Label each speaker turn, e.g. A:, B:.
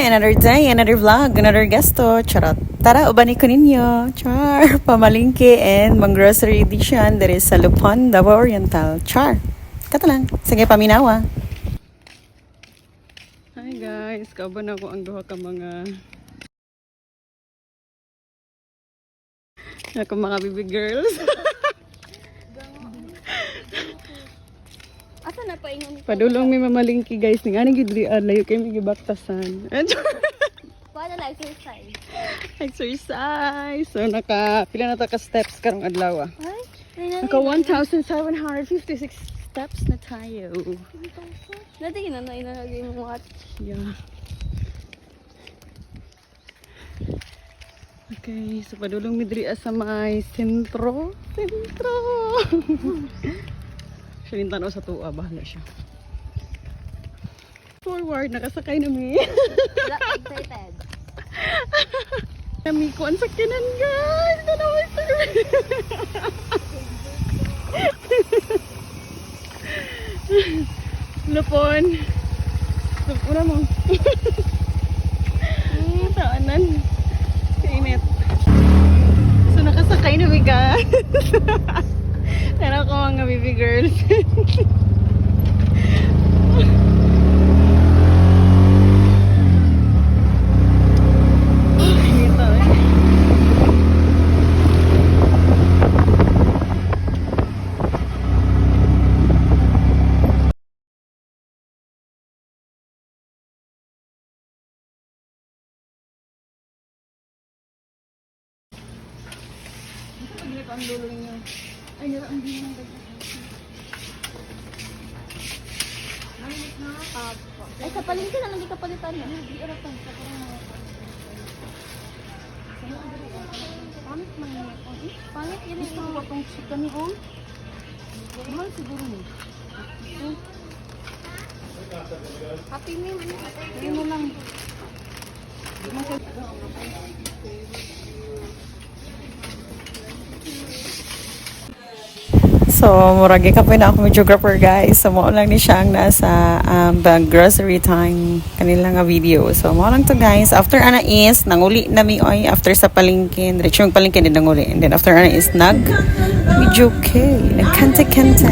A: another day, another vlog, another guesto. Charot. Tara, ubani ko ninyo. Char. Pamalingke and mang-grocery edition. There is sa Lupon, Davao Oriental. Char. Kata lang. Sige, paminawa. Hi guys. Kauban ako ang duha ka mga baby girls.
B: Asa na pa ingon?
A: Padulong may mamalingki guys. Nga nang gidri layo kay may gibaktasan.
B: Paano lang exercise?
A: Exercise. So pila na ta ka steps karong adlaw.
B: Ay,
A: Naka 1,756 steps na tayo.
B: Dati inalagay mo watch.
A: Yeah. Okay, so padulong mi diri sa may sentro. Siya tanaw sa tuwa, bahala siya. Forward, nakasakay na mi.
B: Excited.
A: Kami ko ang sakinan guys. Tanaw ito. Lupon. Una mo. Taanan. Kainit. So nakasakay na mi guys. Tara ko mga baby girls. Ito eh. Ang dulo niyo. Ay, nila ang din ng
B: Ay, sa palengke na lang di kapalitan na. Di arapan sa pangit man yun. Pangit yun.
A: Gusto ko itong chicken ni Ong. Mahal siguro mo.
B: Happy meal.
A: Ayun mo lang. So, muragi ka pa na ako videographer guys. So, mo lang ni siya ang nasa grocery time kanila nga video. So, mo lang to guys. After ana is, nanguli na mi oy. After sa palengke, diretso yung palengke din nanguli. And then after ana is, nag-video kay. Nagkanta-kanta.